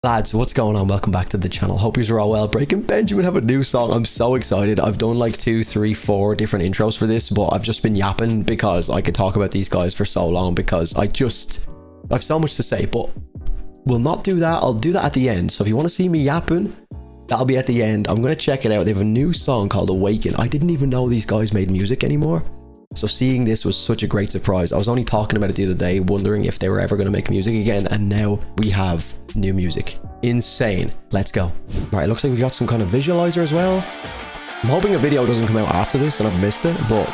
Lads, what's going on? Welcome back to the channel. Hope you're all well. Breaking Benjamin have a new song. I'm so excited. I've done like 2, 3, 4 different intros for this, but I've just been yapping because I could talk about these guys for so long because I've so much to say, but we'll not do that. I'll do that at the end. So if you want to see me yapping, that'll be at the end. I'm going to check it out. They have a new song called Awaken. I didn't even know these guys made music anymore. So seeing this was such a great surprise. I was only talking about it the other day, wondering if they were ever going to make music again. And now we have new music. Insane. Let's go. All right, it looks like we got some kind of visualizer as well. I'm hoping a video doesn't come out after this and I've missed it, but...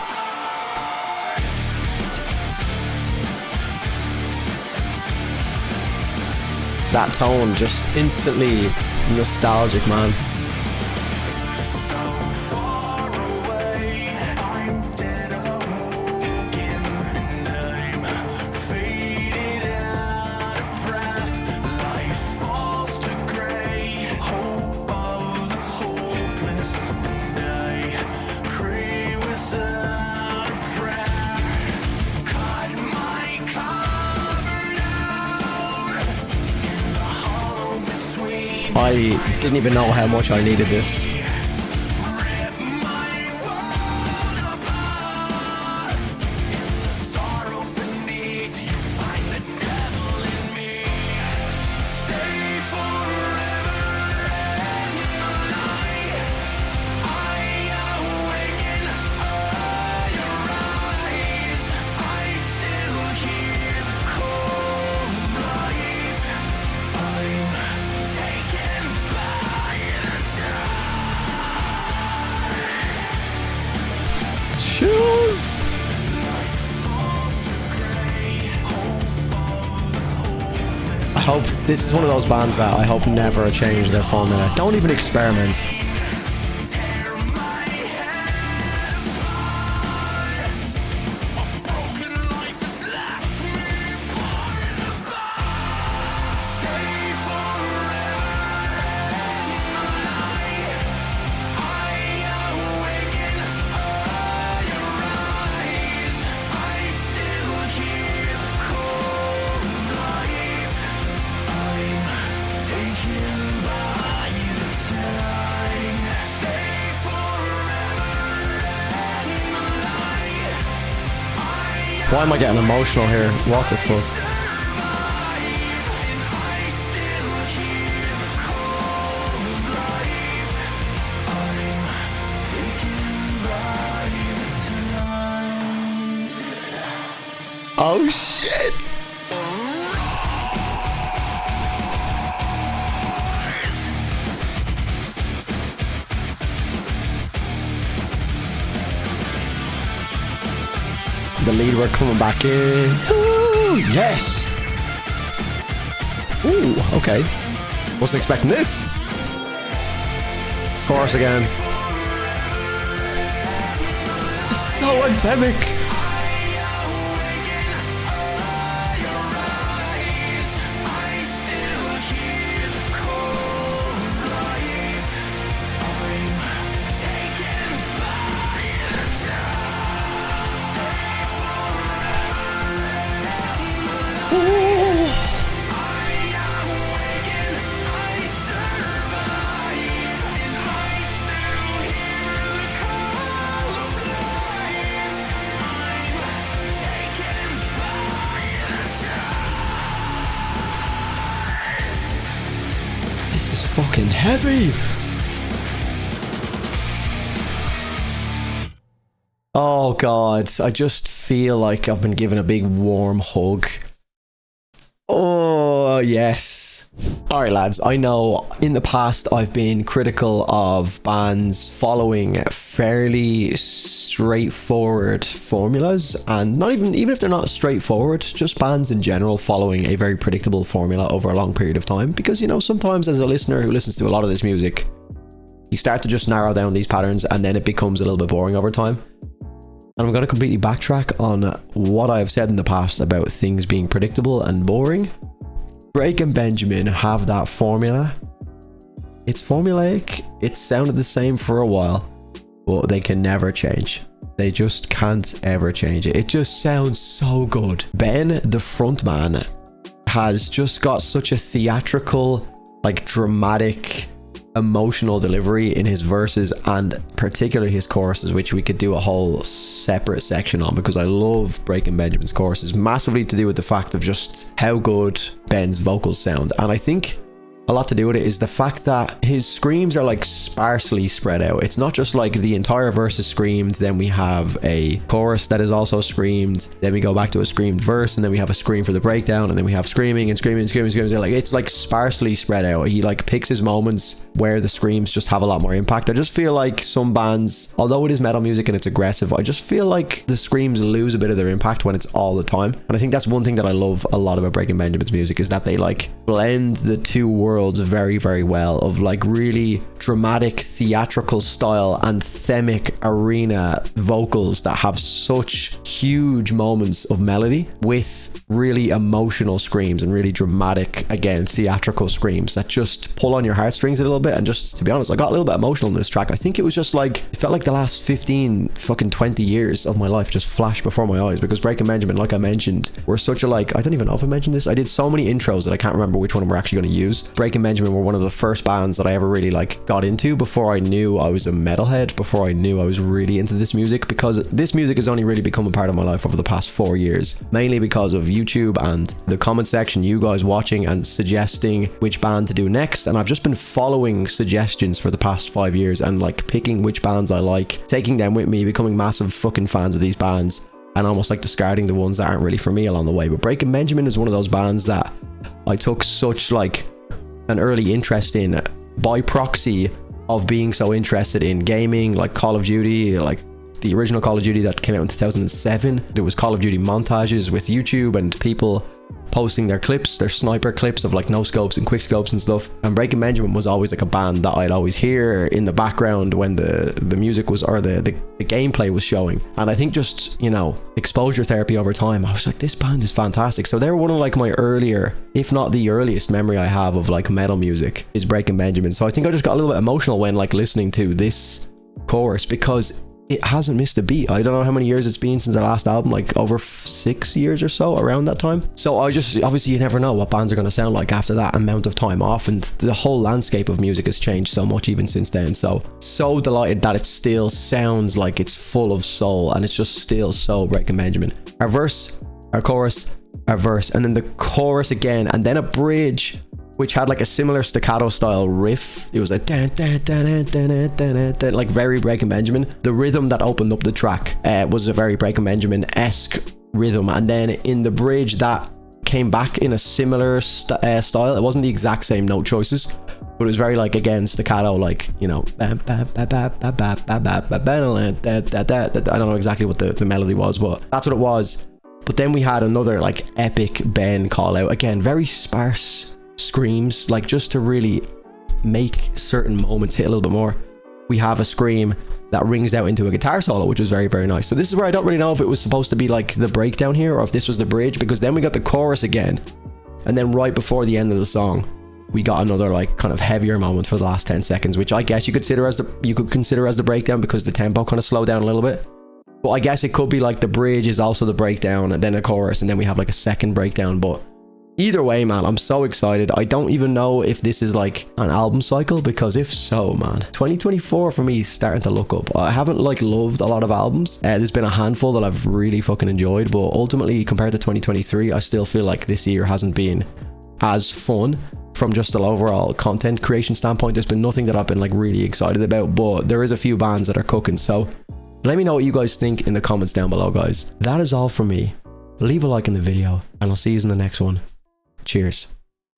that tone just instantly nostalgic, man. I didn't even know how much I needed this. Shoes. I hope this is one of those bands that I hope never change their formula. Don't even experiment. Why am I getting emotional here? What the fuck? Oh shit! The lead, we're coming back in. Ooh, yes. Ooh, okay. Wasn't expecting this. Chorus again. It's so anthemic. This is fucking heavy. Oh god, I just feel like I've been given a big warm hug. Oh yes. Alright lads, I know in the past I've been critical of bands following fairly straightforward formulas, and not even if they're not straightforward, just bands in general following a very predictable formula over a long period of time, because you know, sometimes as a listener who listens to a lot of this music, you start to just narrow down these patterns and then it becomes a little bit boring over time. And I'm going to completely backtrack on what I've said in the past about things being predictable and boring. Drake and Benjamin have that formula. It's formulaic. It sounded the same for a while, but they can never change. They just can't ever change it. It just sounds so good. Ben, the frontman, has just got such a theatrical like dramatic emotional delivery in his verses, and particularly his choruses, which we could do a whole separate section on, because I love Breaking Benjamin's choruses, massively to do with the fact of just how good Ben's vocals sound. And I think a lot to do with it is the fact that his screams are like sparsely spread out. It's not just like the entire verse is screamed, then we have a chorus that is also screamed, then we go back to a screamed verse, and then we have a scream for the breakdown, and then we have screaming and screaming and screaming and screaming. Like, it's like sparsely spread out. He like picks his moments where the screams just have a lot more impact. I just feel like some bands, although it is metal music and it's aggressive, I just feel like the screams lose a bit of their impact when it's all the time. And I think that's one thing that I love a lot about Breaking Benjamin's music, is that they like blend the two worlds very, very well, of like really dramatic theatrical style anthemic arena vocals that have such huge moments of melody with really emotional screams and really dramatic, again, theatrical screams that just pull on your heartstrings a little bit. And just to be honest, I got a little bit emotional in this track. I think it was just like, it felt like the last 15 fucking 20 years of my life just flashed before my eyes, because Breaking Benjamin, like I mentioned, were such a like, I don't even know if I mentioned this, I did so many intros that I can't remember which one we're actually going to use. Breaking Benjamin were one of the first bands that I ever really like got into before I knew I was a metalhead, before I knew I was really into this music, because this music has only really become a part of my life over the past 4 years, mainly because of YouTube and the comment section, you guys watching and suggesting which band to do next. And I've just been following suggestions for the past 5 years and like picking which bands I like, taking them with me, becoming massive fucking fans of these bands, and almost like discarding the ones that aren't really for me along the way. But Breaking Benjamin is one of those bands that I took such like an early interest in by proxy of being so interested in gaming, like Call of Duty, like the original Call of Duty that came out in 2007. There was Call of Duty montages with YouTube and people posting their clips, their sniper clips of like no scopes and quick scopes and stuff. And Breaking Benjamin was always like a band that I'd always hear in the background when the music was, or the gameplay was showing. And I think just, you know, exposure therapy over time, I was like, this band is fantastic. So they're one of like my earlier, if not the earliest memory I have of like metal music is Breaking Benjamin. So I think I just got a little bit emotional when like listening to this chorus, because it hasn't missed a beat. I don't know how many years it's been since the last album, like over 6 years or so, around that time. So I just, obviously you never know what bands are going to sound like after that amount of time off, and the whole landscape of music has changed so much even since then. So delighted that it still sounds like it's full of soul, and it's just still so Breaking Benjamin. Our verse, our chorus, our verse, and then the chorus again, and then a bridge which had like a similar staccato style riff. It was like like very Breaking Benjamin. The rhythm that opened up the track was a very Breaking Benjamin-esque rhythm, and then in the bridge that came back in a similar style. It wasn't the exact same note choices, but it was very like, again, staccato, like, you know, I don't know exactly what the melody was, but that's what it was. But then we had another like epic Ben call out, again, very sparse screams, like just to really make certain moments hit a little bit more. We have a scream that rings out into a guitar solo, which was very, very nice. So this is where I don't really know if it was supposed to be like the breakdown here or if this was the bridge, because then we got the chorus again, and then right before the end of the song we got another like kind of heavier moment for the last 10 seconds, which I guess you could consider as the breakdown, because the tempo kind of slowed down a little bit. But I guess it could be like the bridge is also the breakdown and then a chorus, and then we have like a second breakdown. But either way, man, I'm so excited. I don't even know if this is like an album cycle, because if so, man, 2024 for me is starting to look up. I haven't like loved a lot of albums. There's been a handful that I've really fucking enjoyed, but ultimately compared to 2023, I still feel like this year hasn't been as fun from just an overall content creation standpoint. There's been nothing that I've been like really excited about, but there is a few bands that are cooking. So let me know what you guys think in the comments down below, guys. That is all from me. Leave a like in the video, and I'll see you in the next one. Cheers.